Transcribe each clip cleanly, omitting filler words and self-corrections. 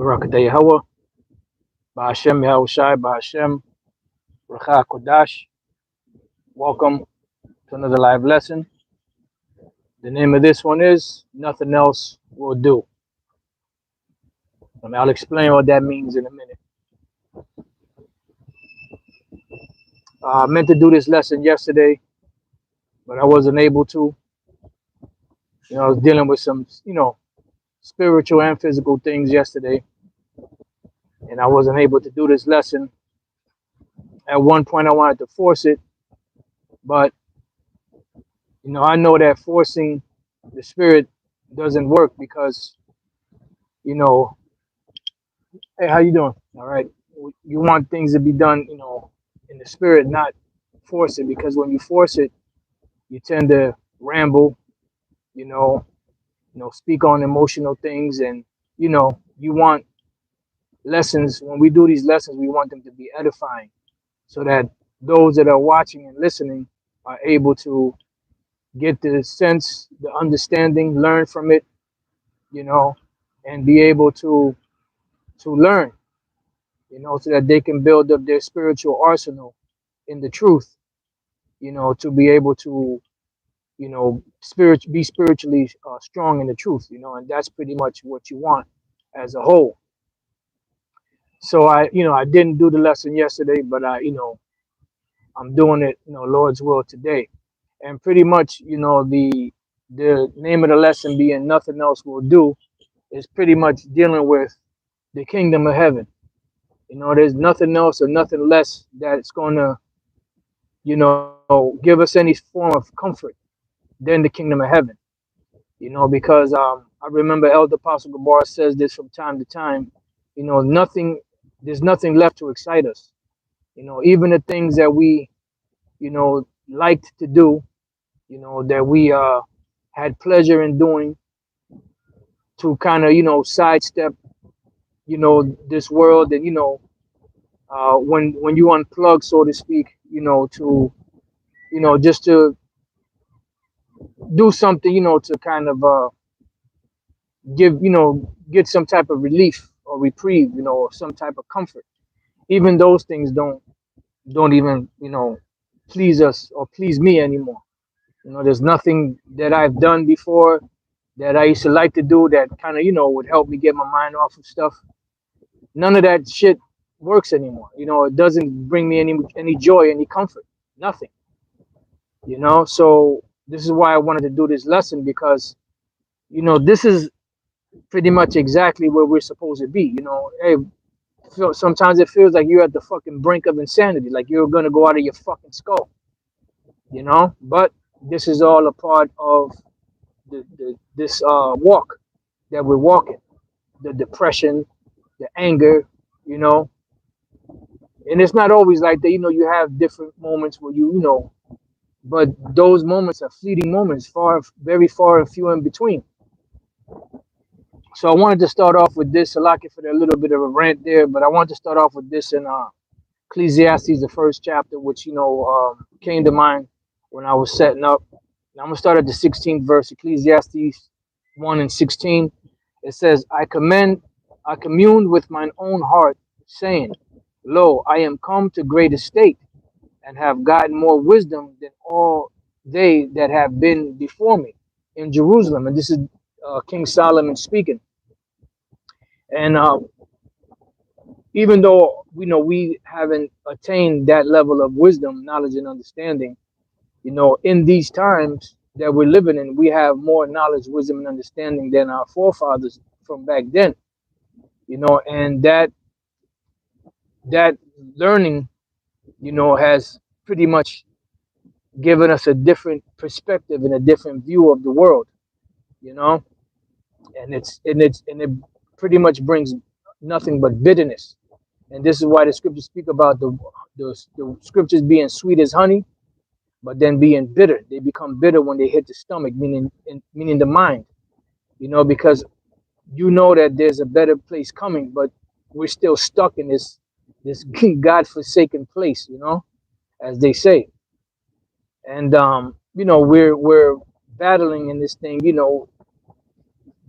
Barakatah Yahweh, Ba'ashem Yahushai, Ba'ashem, Racha Kodash. Welcome to another live lesson. The name of this one is Nothing Else Will Do. I'll explain what that means in a minute. I meant to do this lesson yesterday, but I wasn't able to. I was dealing with some, spiritual and physical things yesterday, and I wasn't able to do this lesson. At one point, I wanted to force it, but I know that forcing the spirit doesn't work because, hey, how you doing? All right. You want things to be done, in the spirit, not force it, because when you force it, you tend to ramble, you know, speak on emotional things, and you want lessons. When we do these lessons, we want them to be edifying, so that those that are watching and listening are able to get the sense, the understanding, learn from it, and be able to learn, so that they can build up their spiritual arsenal in the truth, to be able to, be spiritually strong in the truth, and that's pretty much what you want as a whole. So I didn't do the lesson yesterday, but I'm doing it, Lord's will today. And pretty much, the name of the lesson being Nothing Else Will Do is pretty much dealing with the kingdom of heaven. There's nothing else or nothing less that's going to, give us any form of comfort than the kingdom of heaven. Because I remember Elder Apostle Gabar says this from time to time. There's nothing left to excite us. Even the things that we, liked to do, that we had pleasure in doing, to kind of, sidestep, this world, and when you unplug, so to speak, to just to do something, to kind of get some type of relief or reprieve, or some type of comfort. Even those things don't even please us or please me anymore. There's nothing that I've done before that I used to like to do that kind of would help me get my mind off of stuff. None of that shit works anymore. It doesn't bring me any joy, any comfort, nothing. So this is why I wanted to do this lesson, because this is pretty much exactly where we're supposed to be. Hey, sometimes it feels like you're at the fucking brink of insanity, like you're gonna go out of your fucking skull. But this is all a part of this walk that we're walking. The depression, the anger, and it's not always like that. You have different moments where but those moments are fleeting moments, very far and few in between. So I wanted to start off with this. Salaki for a little bit of a rant there, but I wanted to start off with this in Ecclesiastes, the first chapter, which came to mind when I was setting up. And I'm gonna start at the 16th verse, Ecclesiastes 1:16. It says, I communed with mine own heart, saying, Lo, I am come to great estate, and have gotten more wisdom than all they that have been before me in Jerusalem. And this is King Solomon speaking. And even though we haven't attained that level of wisdom, knowledge, and understanding, in these times that we're living in, we have more knowledge, wisdom, and understanding than our forefathers from back then. And that learning, has pretty much given us a different perspective and a different view of the world. And it pretty much brings nothing but bitterness. And this is why the scriptures speak about the scriptures being sweet as honey, but then being bitter. They become bitter when they hit the stomach, meaning the mind. Because that there's a better place coming, but we're still stuck in this God-forsaken place, as they say. And we're battling in this thing,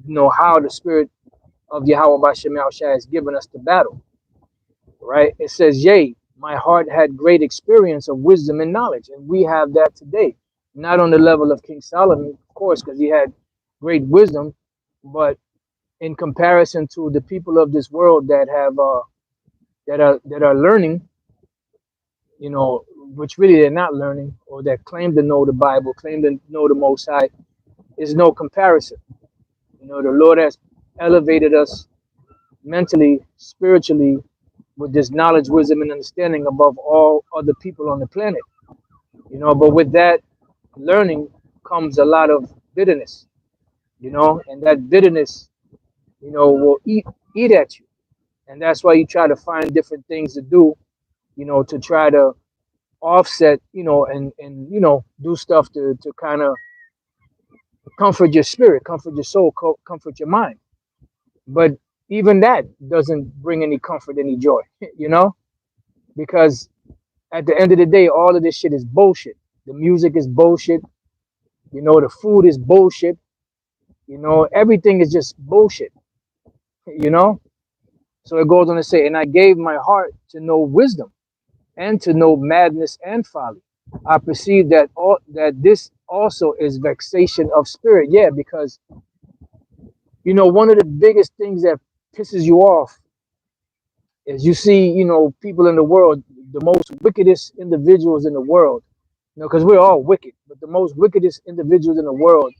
how the spirit of Yahweh Bashem Yahushua has given us to battle, right? It says, yea, my heart had great experience of wisdom and knowledge. And we have that today. Not on the level of King Solomon, of course, because he had great wisdom, but in comparison to the people of this world that have that are learning, you know, which really they're not learning, or that claim to know the Bible, claim to know the Most High, is no comparison. You know, the Lord has elevated us mentally, spiritually, with this knowledge, wisdom, and understanding above all other people on the planet. You know, but with that learning comes a lot of bitterness, you know, and that bitterness, you know, will eat at you. And that's why you try to find different things to do, you know, to try to offset, you know, and you know, do stuff to kind of comfort your spirit, comfort your soul, comfort your mind. But even that doesn't bring any comfort, any joy, you know, because at the end of the day, all of this shit is bullshit. The music is bullshit. You know, the food is bullshit. You know, everything is just bullshit, you know? So it goes on to say, and I gave my heart to know wisdom and to know madness and folly. I perceive that this also is vexation of spirit. Yeah, because, you know, one of the biggest things that pisses you off is you see, you know, people in the world, the most wickedest individuals in the world, you know, because we're all wicked, but the most wickedest individuals in the world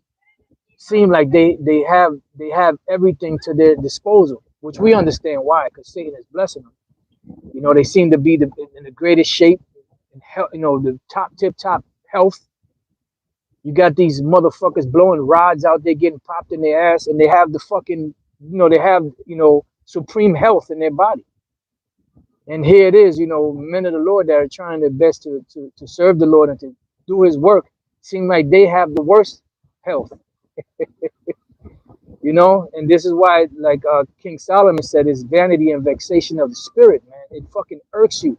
seem like they have everything to their disposal, which we understand why, because Satan is blessing them. You know, they seem to be in the greatest shape, in health, you know, the tip top health. You got these motherfuckers blowing rods out there, getting popped in their ass, and they have the fucking, you know, they have, you know, supreme health in their body. And here it is, you know, men of the Lord that are trying their best to serve the Lord and to do His work, seem like they have the worst health. You know, and this is why, like King Solomon said, it's vanity and vexation of the spirit, man. It fucking irks you.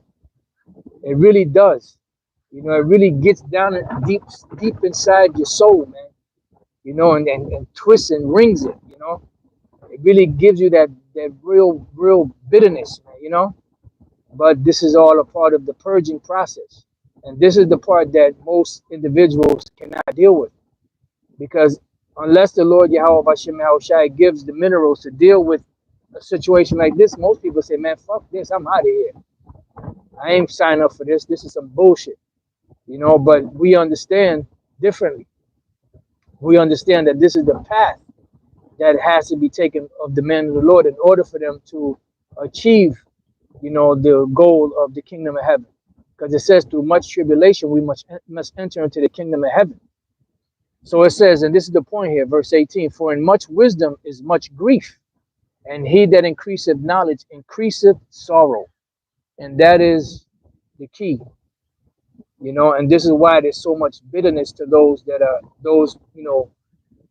It really does. You know, it really gets down deep inside your soul, man. You know, and twists and rings it. You know, it really gives you that real bitterness, man. You know, but this is all a part of the purging process, and this is the part that most individuals cannot deal with, because unless the Lord Yahweh Bashem Yahushai gives the minerals to deal with a situation like this, most people say, man, fuck this, I'm out of here. I ain't signing up for this. This is some bullshit. You know, but we understand differently. We understand that this is the path that has to be taken of the men of the Lord in order for them to achieve, you know, the goal of the kingdom of heaven. Because it says through much tribulation, we must enter into the kingdom of heaven. So it says, and this is the point here, verse 18, for in much wisdom is much grief, and he that increaseth knowledge increaseth sorrow. And that is the key, you know, and this is why there's so much bitterness to those that are those, you know,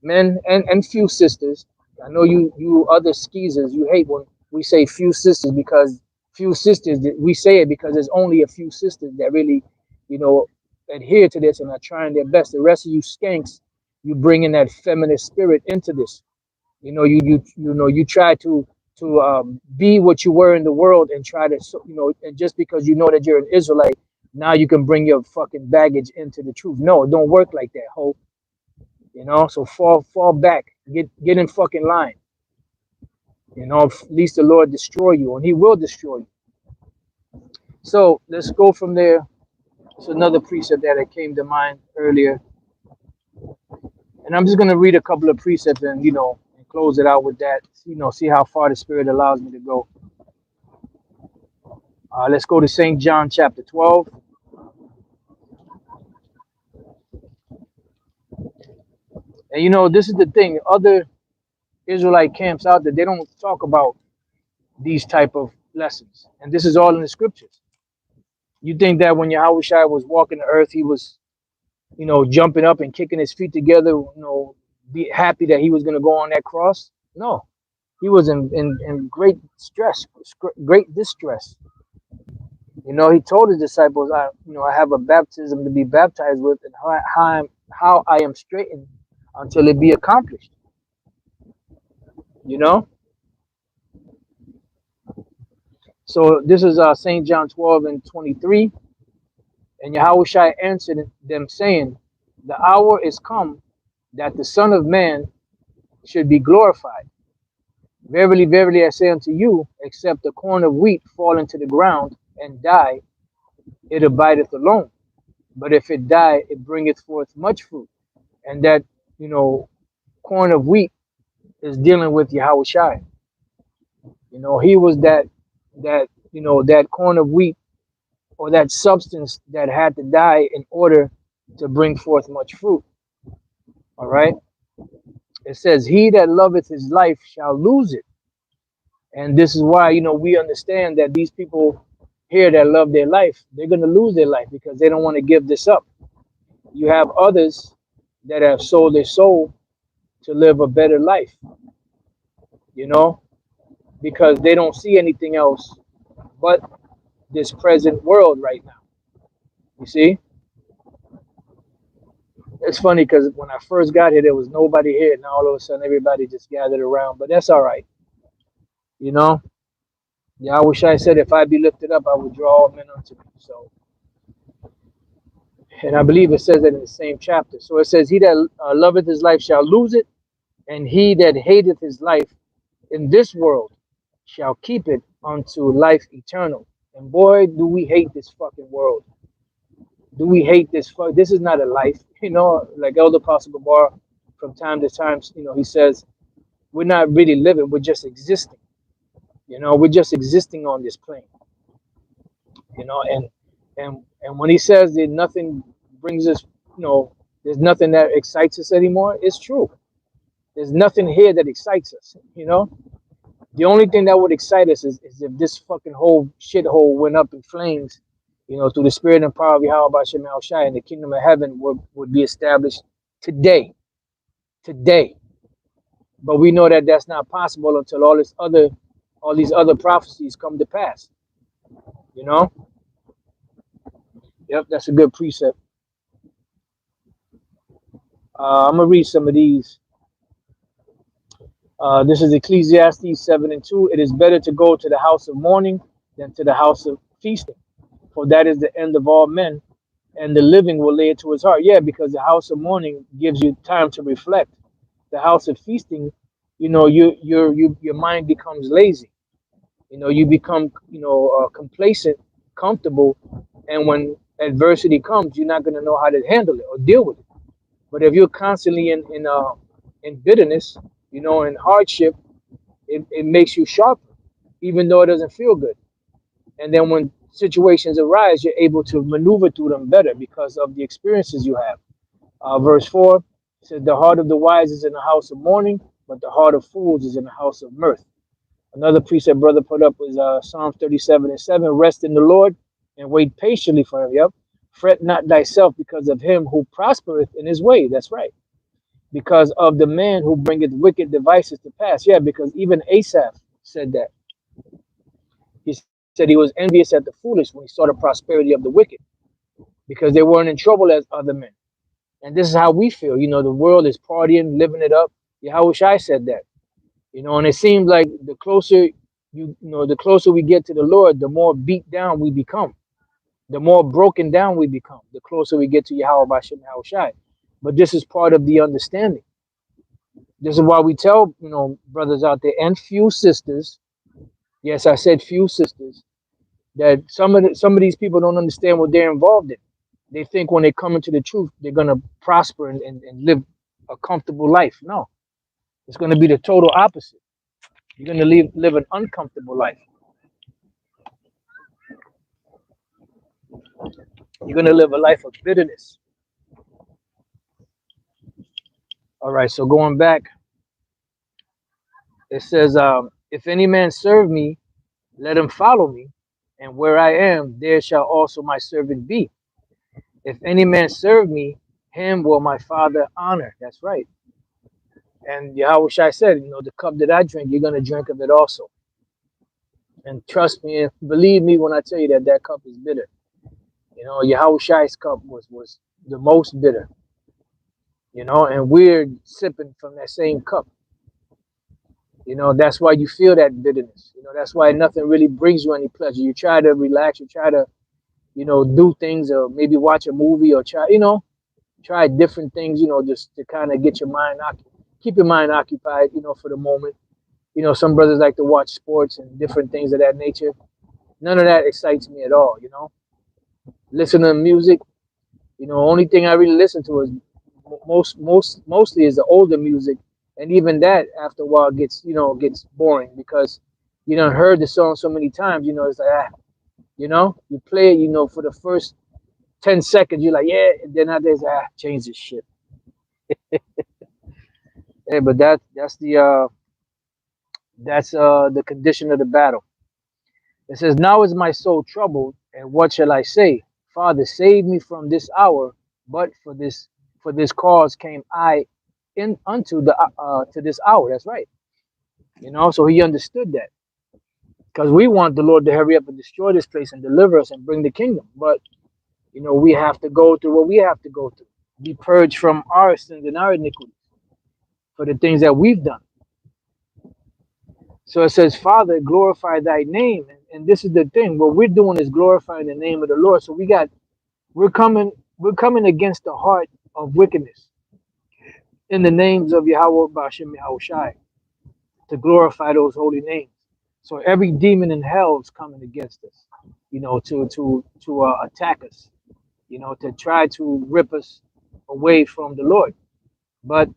men and few sisters. I know you other skeezers, you hate when we say few sisters, because few sisters, we say it because there's only a few sisters that really, you know, adhere to this and are trying their best. The rest of you skanks, you bring in that feminist spirit into this. You know, you know, you try to be what you were in the world and try to, you know, and just because you know that you're an Israelite, now you can bring your fucking baggage into the truth. No, it don't work like that, ho. You know, so fall back, get in fucking line. You know, at least the Lord destroy you, and He will destroy you. So let's go from there. It's another precept that came to mind earlier, and I'm just gonna read a couple of precepts and, you know, and close it out with that. You know, see how far the Spirit allows me to go. Let's go to St. John chapter 12. And you know, this is the thing. Other Israelite camps out there, they don't talk about these type of lessons, and this is all in the scriptures. You think that when Yahweh Shai was walking the earth, he was, you know, jumping up and kicking his feet together, you know, be happy that he was going to go on that cross? No, he was in great stress, great distress. You know, he told his disciples, I have a baptism to be baptized with, and how I am straitened until it be accomplished. You know, So this is St. John 12 and 23. And Yahushua answered them, saying, the hour is come that the Son of Man should be glorified. Verily, verily, I say unto you, except a corn of wheat fall into the ground and die, it abideth alone. But if it die, it bringeth forth much fruit. And that, you know, corn of wheat is dealing with Yahushua. You know, he was that corn of wheat, or that substance that had to die in order to bring forth much fruit. All right. It says, he that loveth his life shall lose it. And this is why, we understand that these people here that love their life, they're going to lose their life because they don't want to give this up. You have others that have sold their soul to live a better life, you know, because they don't see anything else but this present world right now. You see, it's funny because when I first got here, there was nobody here. Now all of a sudden, everybody just gathered around. But that's all right, you know. Yeah, I wish I said, if I be lifted up, I would draw all men unto me. So, and I believe it says that in the same chapter. So it says, he that loveth his life shall lose it, and he that hateth his life in this world shall keep it unto life eternal. And boy, do we hate this fucking world. Do we hate this? This is not a life. Like Elder Apostle Gabar, from time to time, he says, we're not really living, we're just existing. We're just existing on this plane. And when he says that nothing brings us, there's nothing that excites us anymore, it's true. There's nothing here that excites us. The only thing that would excite us is if this fucking whole shithole went up in flames, through the spirit and power of Yahweh Shem Al Shai, and the kingdom of heaven would be established today. Today. But we know that that's not possible until all these other prophecies come to pass. Yep, that's a good precept. I'm gonna read some of these. This is Ecclesiastes 7 and 2. It is better to go to the house of mourning than to the house of feasting, for that is the end of all men, and the living will lay it to his heart. Yeah, because the house of mourning gives you time to reflect. The house of feasting, your mind becomes lazy. You become complacent, comfortable, and when adversity comes, you're not going to know how to handle it or deal with it. But if you're constantly in bitterness, in hardship, it makes you sharper, even though it doesn't feel good. And then when situations arise, you're able to maneuver through them better because of the experiences you have. Verse 4 says, the heart of the wise is in the house of mourning, but the heart of fools is in the house of mirth. Another precept brother put up was Psalms 37 and 7. Rest in the Lord and wait patiently for him. Yep. Fret not thyself because of him who prospereth in his way. That's right. Because of the man who bringeth wicked devices to pass. Yeah, because even Asaph said that. He said he was envious at the foolish when he saw the prosperity of the wicked, because they weren't in trouble as other men. And this is how we feel. The world is partying, living it up. Yahushua said that. And it seems like the closer the closer we get to the Lord, the more beat down we become, the more broken down we become, the closer we get to Yahweh Bashem Yahushua. But this is part of the understanding. This is why we tell brothers out there and few sisters. Yes, I said few sisters, that some of these people don't understand what they're involved in. They think when they come into the truth, they're gonna prosper and live a comfortable life. No, it's gonna be the total opposite. You're gonna live an uncomfortable life. You're gonna live a life of bitterness. All right, so going back, it says, if any man serve me, let him follow me, and where I am, there shall also my servant be. If any man serve me, him will my Father honor. That's right. And Yahushua said, the cup that I drink, you're gonna drink of it also. And trust me and believe me when I tell you that cup is bitter. Yahushua's cup was the most bitter. And we're sipping from that same cup. You know, that's why you feel that bitterness. You know, that's why nothing really brings you any pleasure. You try to relax, you try to, do things, or maybe watch a movie, or try different things, just to kind of get your mind keep your mind occupied, for the moment. Some brothers like to watch sports and different things of that nature. None of that excites me at all. Listen to music. Only thing I really listen to is mostly is the older music, and even that after a while gets boring because you don't heard the song so many times. It's like you play it, for the first 10 seconds, you're like, yeah, and then after change this shit. Yeah, but that's the condition of the battle. It says, now is my soul troubled, and what shall I say? Father, save me from this hour, but for this cause came I in unto the to this hour. That's right. So he understood that. Because we want the Lord to hurry up and destroy this place and deliver us and bring the kingdom. But we have to go through what we have to go through. Be purged from our sins and our iniquities for the things that we've done. So it says, Father, glorify thy name. And this is the thing. What we're doing is glorifying the name of the Lord. So we're coming against the heart of wickedness in the names of Yahweh Bashem Yahushai to glorify those holy names. So every demon in hell is coming against us, to attack us, to try to rip us away from the Lord. But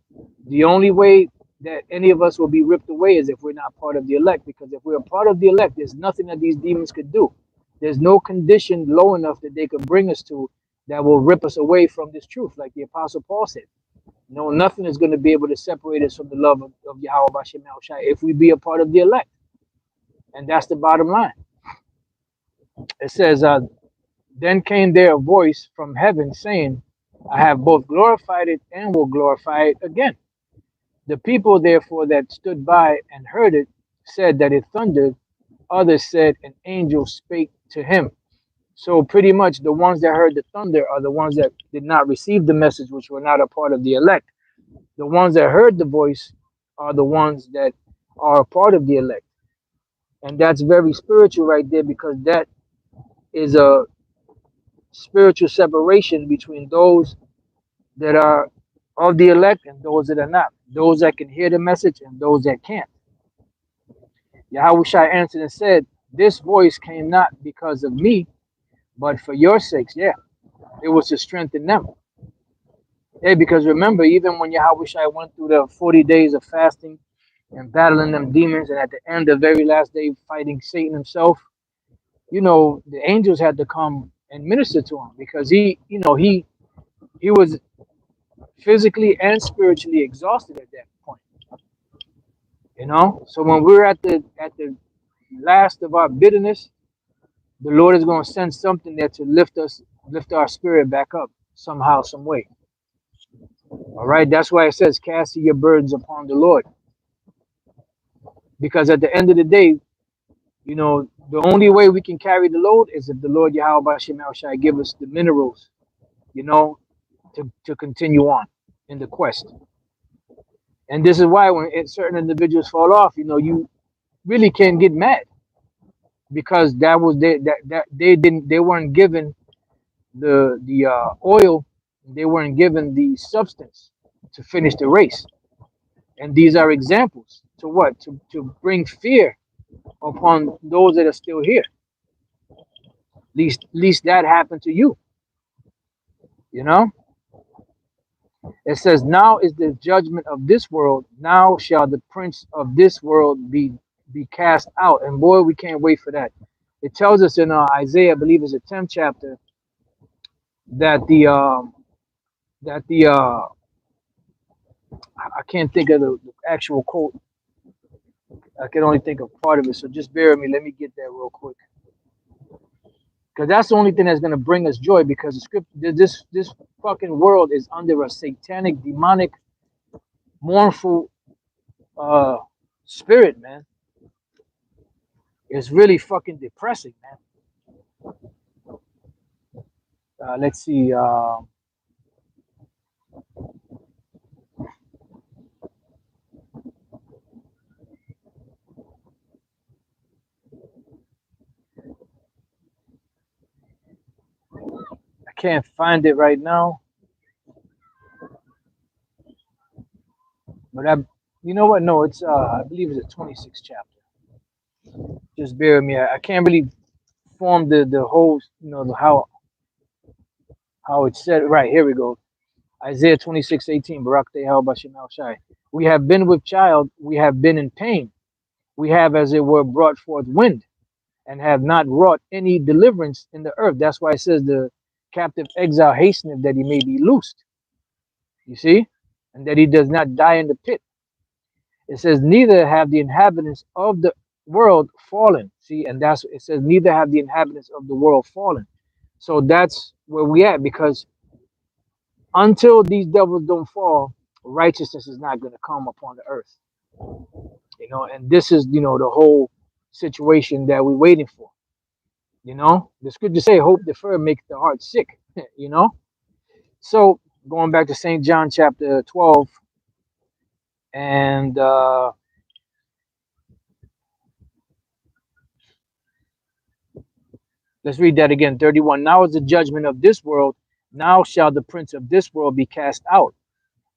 the only way that any of us will be ripped away is if we're not part of the elect. Because if we're a part of the elect, there's nothing that these demons could do. There's no condition low enough that they could bring us to that will rip us away from this truth, like the Apostle Paul said. No, nothing is going to be able to separate us from the love of Yahweh Bashem Shai if we be a part of the elect. And that's the bottom line. It says, then came there a voice from heaven saying, I have both glorified it and will glorify it again. The people, therefore, that stood by and heard it said that it thundered. Others said an angel spake to him. So pretty much the ones that heard the thunder are the ones that did not receive the message, which were not a part of the elect. The ones that heard the voice are the ones that are a part of the elect. And that's very spiritual right there, because that is a spiritual separation between those that are of the elect and those that are not. Those that can hear the message and those that can't. Yahushua answered and said, this voice came not because of me, but for your sakes. Yeah, it was to strengthen them. Yeah, because remember, even when Yahushua went through the 40 days of fasting and battling them demons, and at the end, the very last day, fighting Satan himself, the angels had to come and minister to him, because he was physically and spiritually exhausted at that point. So when we're at the last of our bitterness, the Lord is going to send something there to lift our spirit back up somehow, some way. All right, that's why it says, cast your burdens upon the Lord. Because at the end of the day, the only way we can carry the load is if the Lord Yahweh Bashem shall give us the minerals, to continue on in the quest. And this is why when certain individuals fall off, you really can't get mad, because that was that they weren't given the oil, they weren't given the substance to finish the race. And these are examples to what? To bring fear upon those that are still here. Least that happened to you. It says, now is the judgment of this world. Now shall the prince of this world be cast out. And boy, we can't wait for that. It tells us in Isaiah, I believe it's the 10th chapter, that I can't think of the actual quote. I can only think of part of it. So just bear with me. Let me get that real quick. Because that's the only thing that's going to bring us joy, because the script, this fucking world is under a satanic, demonic, mournful spirit, man. It's really fucking depressing, man. Let's see. can't find it right now, but you know what? No, it's I believe it's a 26th chapter. Just bear with me. I can't really form the whole, how it's said. Right, here we go. Isaiah 26:18. Barak Tehel Bashim El Shai. We have been with child, we have been in pain. We have, as it were, brought forth wind, and have not wrought any deliverance in the earth. That's why it says the captive exile hasteneth that he may be loosed. You see? And that he does not die in the pit. It says, neither have the inhabitants of the world fallen. See, and that's it says, neither have the inhabitants of the world fallen. So that's where we at, because until these devils don't fall, righteousness is not going to come upon the earth. And this is, the whole situation that we're waiting for. The scriptures say, hope deferred makes the heart sick. So going back to St. John chapter 12, and let's read that again. 31. Now is the judgment of this world. Now shall the prince of this world be cast out.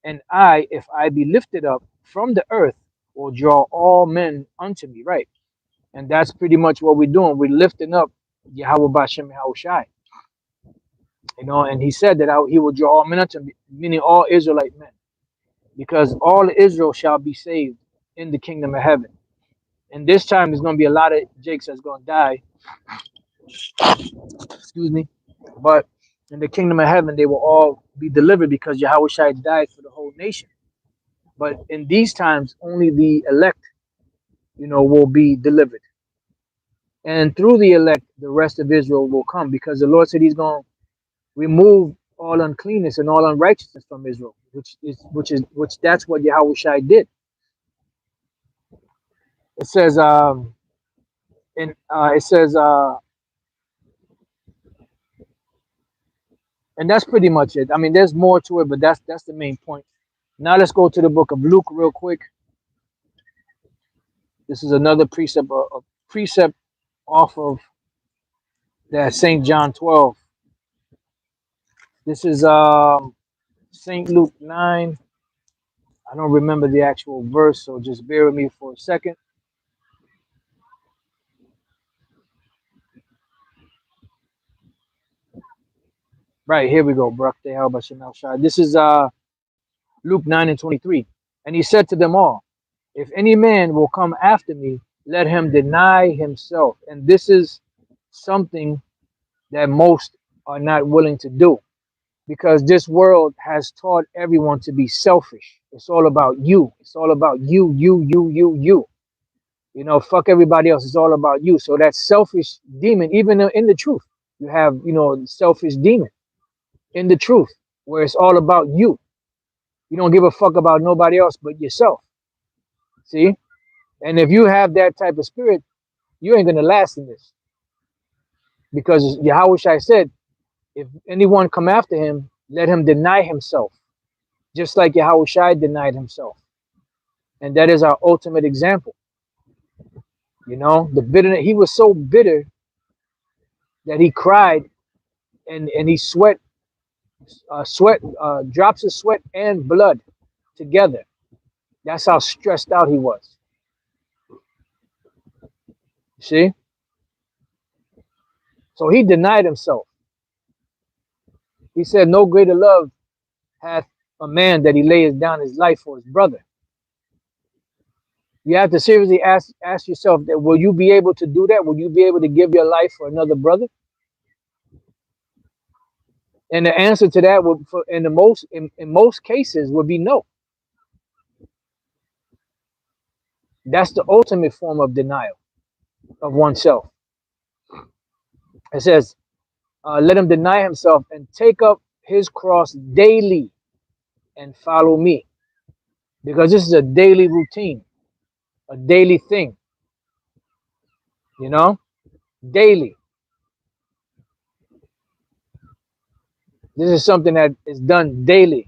And I, if I be lifted up from the earth, will draw all men unto me. Right. And that's pretty much what we're doing. We're lifting up Yahweh Bashem Yahushai. And he said that he will draw all men unto me, meaning all Israelite men, because all Israel shall be saved in the kingdom of heaven. And this time there's going to be a lot of Jakes that's going to die. Excuse me. But in the kingdom of heaven, they will all be delivered, because Yahushai died for the whole nation. But in these times, only the elect, will be delivered. And through the elect, the rest of Israel will come, because the Lord said he's going to remove all uncleanness and all unrighteousness from Israel, which that's what Yahushai did. It says, and that's pretty much it. I mean, there's more to it, but that's the main point. Now let's go to the book of Luke real quick. This is another precept, a precept off of that St. John 12. This is St. Luke 9. I don't remember the actual verse, so just bear with me for a second. Right, here we go. Barak Tehel Bashem El Shai. This is Luke 9:23. And he said to them all, if any man will come after me, let him deny himself. And this is something that most are not willing to do, because this world has taught everyone to be selfish. It's all about you. It's all about you. Fuck everybody else. It's all about you. So that selfish demon, even in the truth, you have, the selfish demon in the truth, where it's all about you. You don't give a fuck about nobody else but yourself. See? And if you have that type of spirit, you ain't going to last in this. Because Yahushua said, if anyone come after him, let him deny himself. Just like Yahushua denied himself. And that is our ultimate example. The bitterness, he was so bitter that he cried and he drops of sweat and blood together. That's how stressed out he was. See? So he denied himself. He said, no greater love hath a man that he lays down his life for his brother. You have to seriously ask yourself that, will you be able to do that? Will you be able to give your life for another brother? And the answer to that would, in most cases, would be no. That's the ultimate form of denial of oneself. It says, let him deny himself and take up his cross daily and follow me. Because this is a daily routine, a daily thing. Daily. This is something that is done daily.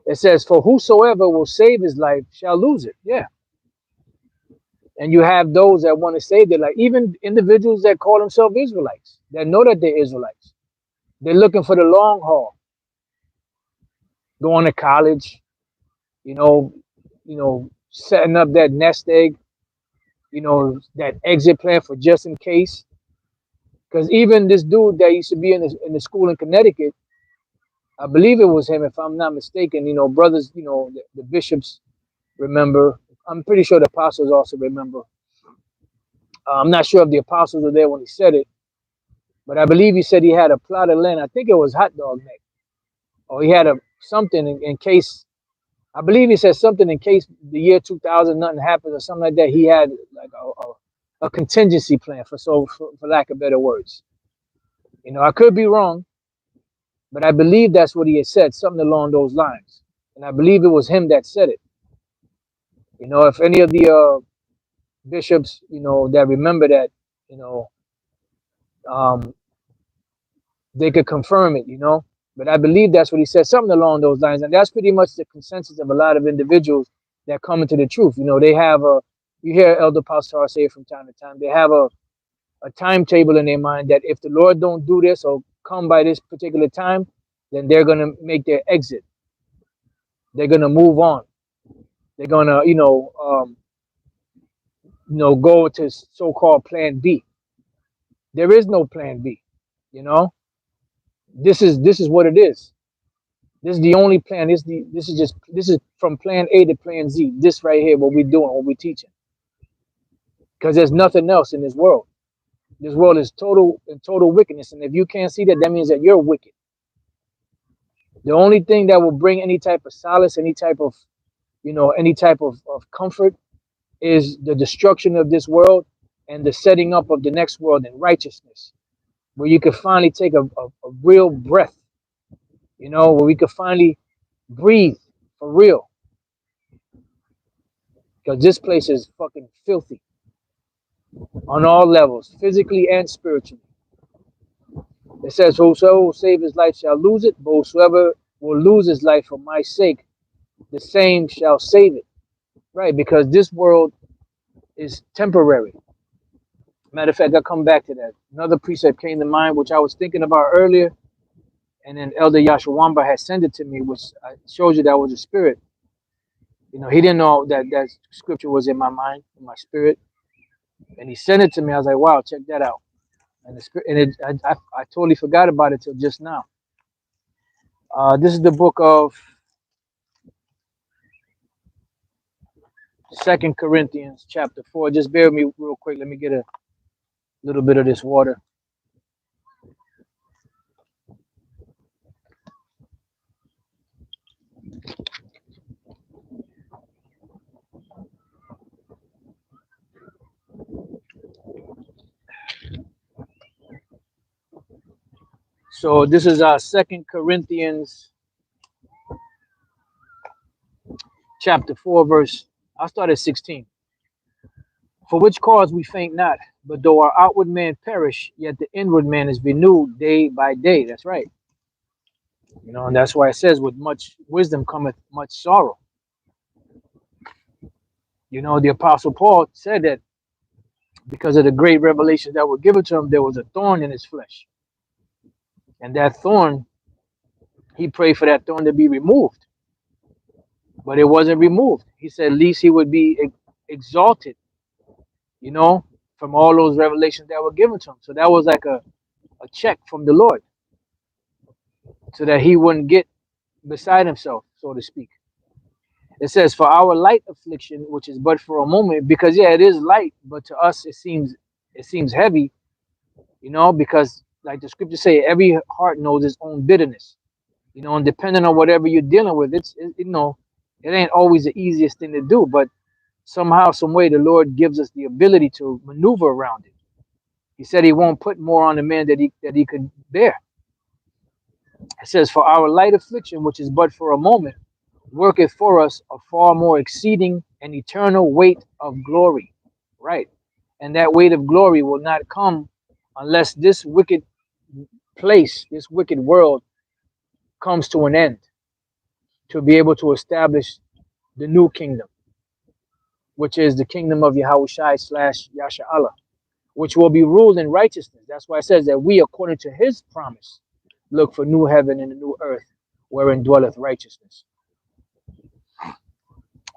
It says, for whosoever will save his life shall lose it. Yeah. And you have those that want to say that, like even individuals that call themselves Israelites, that know that they're Israelites. They're looking for the long haul, going to college, you know, setting up that nest egg, that exit plan for just in case. Because even this dude that used to be in the school in Connecticut, I believe it was him, if I'm not mistaken. Brothers, the bishops remember. I'm pretty sure the apostles also remember. I'm not sure if the apostles were there when he said it, but I believe he said he had a plot of land. I think it was Hot Dog Neck, or he had a something in case. I believe he said something in case the year 2000 nothing happens or something like that. He had like a contingency plan for lack of better words. I could be wrong, but I believe that's what he had said, something along those lines. And I believe it was him that said it. If any of the bishops, that remember that, you know, um, they could confirm it. But I believe that's what he said, something along those lines. And that's pretty much the consensus of a lot of individuals that come into the truth. They have you hear Elder Pastor say it from time to time, they have a timetable in their mind that if the Lord don't do this or come by this particular time, then they're going to make their exit. They're going to move on. They're going to, go to so-called plan B. There is no plan B. This is what it is. This is the only plan. This is from plan A to plan Z. This right here, what we're doing, what we're teaching. Because there's nothing else in this world. This world is total wickedness. And if you can't see that, that means that you're wicked. The only thing that will bring any type of solace, any type of comfort is the destruction of this world and the setting up of the next world in righteousness, where you could finally take a real breath, where we could finally breathe for real. Because this place is fucking filthy on all levels, physically and spiritually. It says, whosoever will save his life shall lose it, but whosoever will lose his life for my sake, the same shall save it. Right, because this world is temporary. Matter of fact, I'll come back to that. Another precept came to mind, which I was thinking about earlier, and then Elder Yashawamba had sent it to me, which shows you that was a spirit. He didn't know that scripture was in my mind, in my spirit, and he sent it to me. I was like, wow, check that out. And the spirit, and I totally forgot about it till just now. This is the book of 2 Corinthians chapter 4. Just bear with me real quick. Let me get a little bit of this water. So this is 2 Corinthians chapter 4, verse, I'll start at 16. For which cause we faint not, but though our outward man perish, yet the inward man is renewed day by day. That's right. And that's why it says, with much wisdom cometh much sorrow. The Apostle Paul said that because of the great revelations that were given to him, there was a thorn in his flesh. And that thorn, he prayed for that thorn to be removed. But it wasn't removed. He said, at least he would be exalted, from all those revelations that were given to him. So that was like a check from the Lord, so that he wouldn't get beside himself, so to speak. It says, for our light affliction, which is but for a moment, because it is light, but to us it seems heavy, because like the scriptures say, every heart knows its own bitterness, and depending on whatever you're dealing with, it ain't always the easiest thing to do, but somehow, some way, the Lord gives us the ability to maneuver around it. He said he won't put more on the man that he could bear. It says, for our light affliction, which is but for a moment, worketh for us a far more exceeding and eternal weight of glory. Right. And that weight of glory will not come unless this wicked place, this wicked world, comes to an end, to be able to establish the new kingdom. which is the kingdom of Yahushai slash Yasha Allah, which will be ruled in righteousness. That's why it says that we, according to his promise, look for new heaven and a new earth wherein dwelleth righteousness.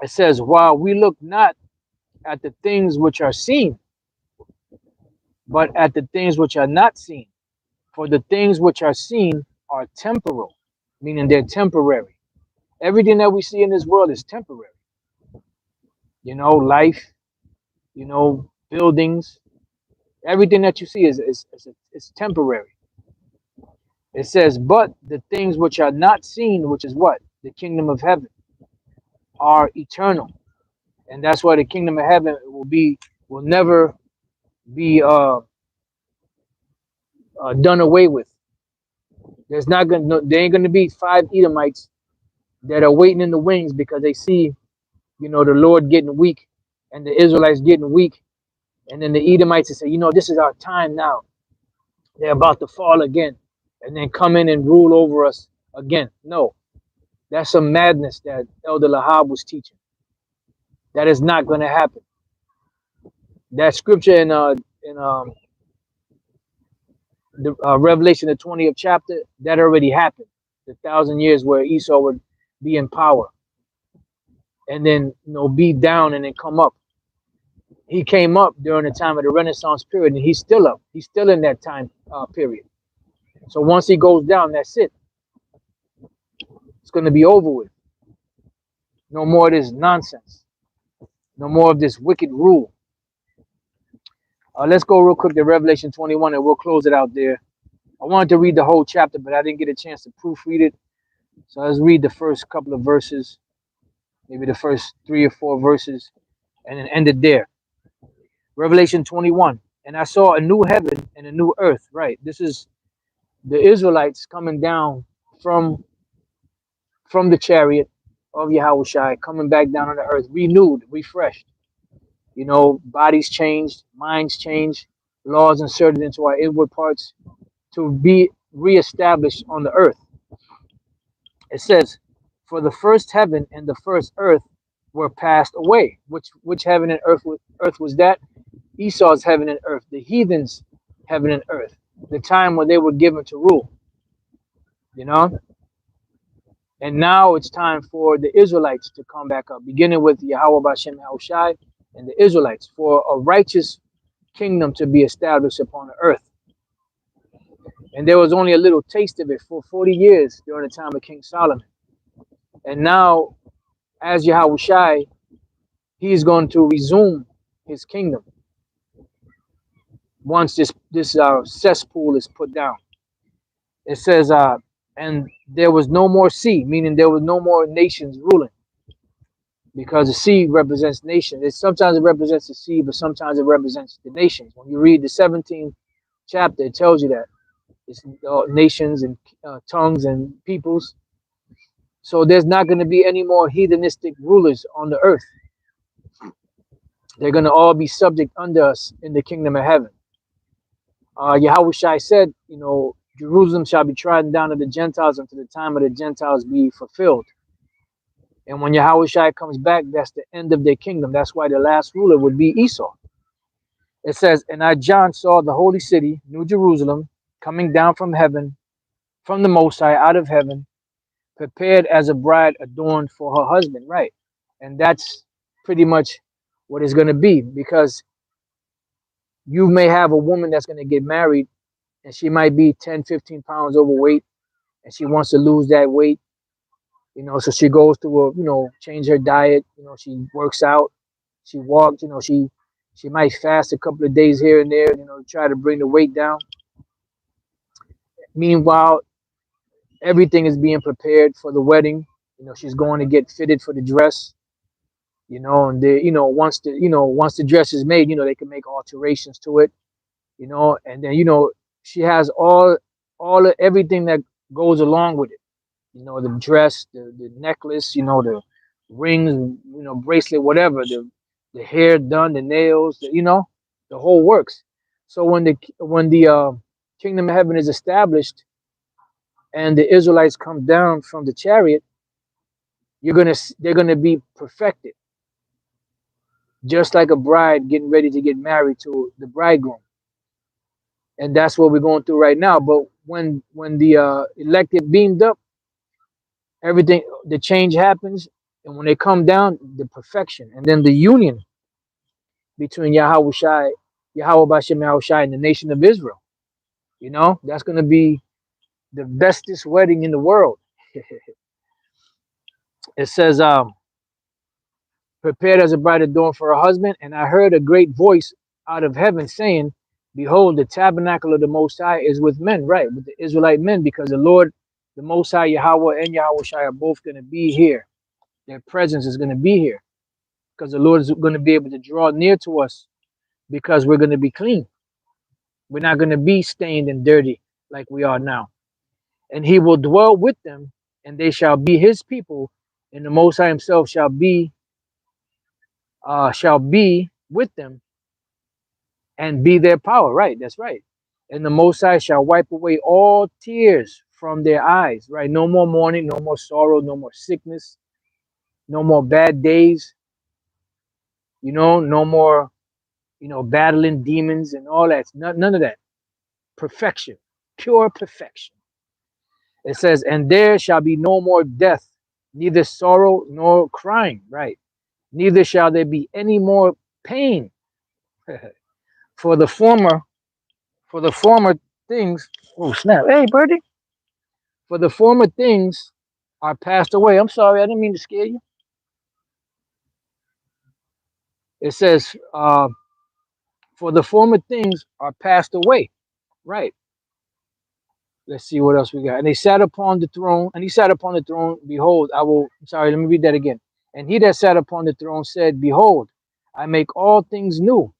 It says, while we look not at the things which are seen, but at the things which are not seen. For the things which are seen are temporal, meaning they're temporary. Everything that we see in this world is temporary. You know, life, you know, buildings, everything that you see is temporary. It says, but the things which are not seen, which is what? The kingdom of heaven, are eternal. And that's why the kingdom of heaven will never be done away with. There ain't gonna be 5 Edomites that are waiting in the wings because they see, you know, the Lord getting weak and the Israelites getting weak, and then the Edomites say, you know, this is our time now. They're about to fall again, and then come in and rule over us again. No, that's some madness that Elder Lahab was teaching. That is not going to happen. That scripture in the Revelation, the 20th chapter, that already happened. The 1,000 years where Esau would be in power, and then, you know, be down and then come up. He came up during the time of the Renaissance period, and he's still up. He's still in that time period. So once he goes down, that's it. It's going to be over with. No more of this nonsense. No more of this wicked rule. Let's go real quick to Revelation 21, and we'll close it out there. I wanted to read the whole chapter, but I didn't get a chance to proofread it. So let's read the first couple of verses, maybe the first 3 or 4 verses, and then end it there. Revelation 21. And I saw a new heaven and a new earth. Right. This is the Israelites coming down from the chariot of Yahushai, coming back down on the earth, renewed, refreshed. You know, bodies changed, minds changed, laws inserted into our inward parts to be reestablished on the earth. It says, for the first heaven and the first earth were passed away. Which heaven and earth was that? Esau's heaven and earth, the heathens' heaven and earth, the time when they were given to rule. You know? And now it's time for the Israelites to come back up, beginning with Yahweh Bashem Yahushai and the Israelites, for a righteous kingdom to be established upon the earth. And there was only a little taste of it for 40 years during the time of King Solomon. And now, as Yahushai, he is going to resume his kingdom once this cesspool is put down. It says, and there was no more sea, meaning there was no more nations ruling, because the sea represents nations. Sometimes it represents the sea, but sometimes it represents the nations. When you read the 17th chapter, it tells you that it's nations and tongues and peoples. So there's not going to be any more heathenistic rulers on the earth. They're going to all be subject under us in the kingdom of heaven. Yahushai said, you know, Jerusalem shall be trodden down to the Gentiles until the time of the Gentiles be fulfilled. And when Yahushai comes back, that's the end of their kingdom. That's why the last ruler would be Esau. It says, and I, John, saw the holy city, New Jerusalem, coming down from heaven, from the Most High, out of heaven, prepared as a bride adorned for her husband. Right. And that's pretty much what it's going to be, because you may have a woman that's going to get married, and she might be 10, 15 pounds overweight, and she wants to lose that weight, you know, so she goes to change her diet, you know, she works out, she walks, you know, she might fast a couple of days here and there, you know, try to bring the weight down. Meanwhile, everything is being prepared for the wedding. You know, she's going to get fitted for the dress, you know, and they, once the dress is made, you know, they can make alterations to it, you know, and then, you know, she has all of everything that goes along with it. You know, the dress, the necklace, you know, the rings, you know, bracelet, whatever, the hair done, the nails, you know, the whole works. So when the kingdom of heaven is established and the Israelites come down from the chariot, they're gonna be perfected. just like a bride getting ready to get married to the bridegroom. And that's what we're going through right now. But when the elect get beamed up, everything, the change happens, and when they come down, the perfection, and then the union between Yahweh Bashem Yahushai, and the nation of Israel. You know, that's going to be the bestest wedding in the world. It says, prepared as a bride adorned for her husband. And I heard a great voice out of heaven saying, behold, the tabernacle of the Most High is with men, right? With the Israelite men, because the Lord, the Most High, Yahweh and Yahweh Shai are both going to be here. Their presence is going to be here because the Lord is going to be able to draw near to us because we're going to be clean. We're not going to be stained and dirty like we are now. And he will dwell with them, and they shall be his people, and the Most High himself shall be with them and be their power. Right, that's right. And the Most High shall wipe away all tears from their eyes. Right, no more mourning, no more sorrow, no more sickness, no more bad days. You know, no more, battling demons and all that. None of that. Perfection, pure perfection. It says, and there shall be no more death, neither sorrow nor crying. Right, neither shall there be any more pain. for the former for the former things, oh snap, hey birdie, for the former things are passed away. I'm sorry, I didn't mean to scare you. It says, for the former things are passed away. Right, let's see what else we got. And they sat upon the throne, and he sat upon the throne. Behold, I'm sorry, let me read that again. And he that sat upon the throne said, behold, I make all things new.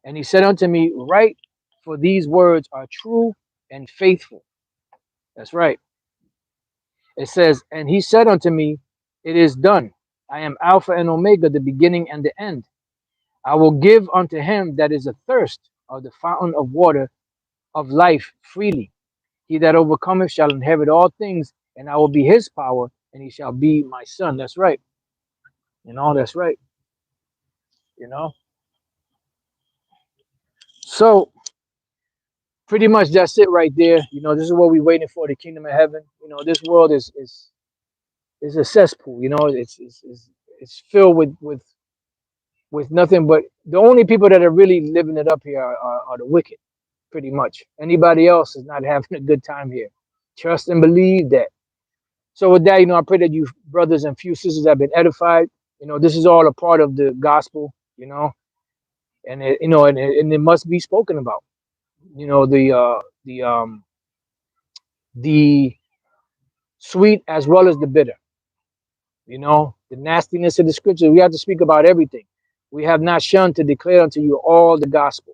And he said unto me, write, for these words are true and faithful. That's right. It says, and he said unto me, it is done. I am Alpha and Omega, the beginning and the end. I will give unto him that is athirst of the fountain of water of life freely. He that overcometh shall inherit all things, and I will be his power, and he shall be my son. That's right. That's right. You know. So pretty much that's it right there. This is what we're waiting for, the kingdom of heaven. This world is a cesspool. It's filled with nothing but the only people that are really living it up here are the wicked, pretty much. Anybody else is not having a good time here. Trust and believe that. So with that, I pray that you brothers and few sisters have been edified. This is all a part of the gospel, and it must be spoken about. The sweet as well as the bitter. The nastiness of the scriptures. We have to speak about everything. We have not shunned to declare unto you all the gospel,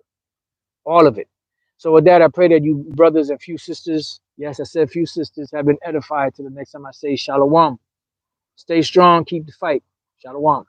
all of it. So with that, I pray that you brothers and few sisters, yes, I said few sisters, have been edified. To the next time I say shalom. Stay strong, keep the fight. Shalom.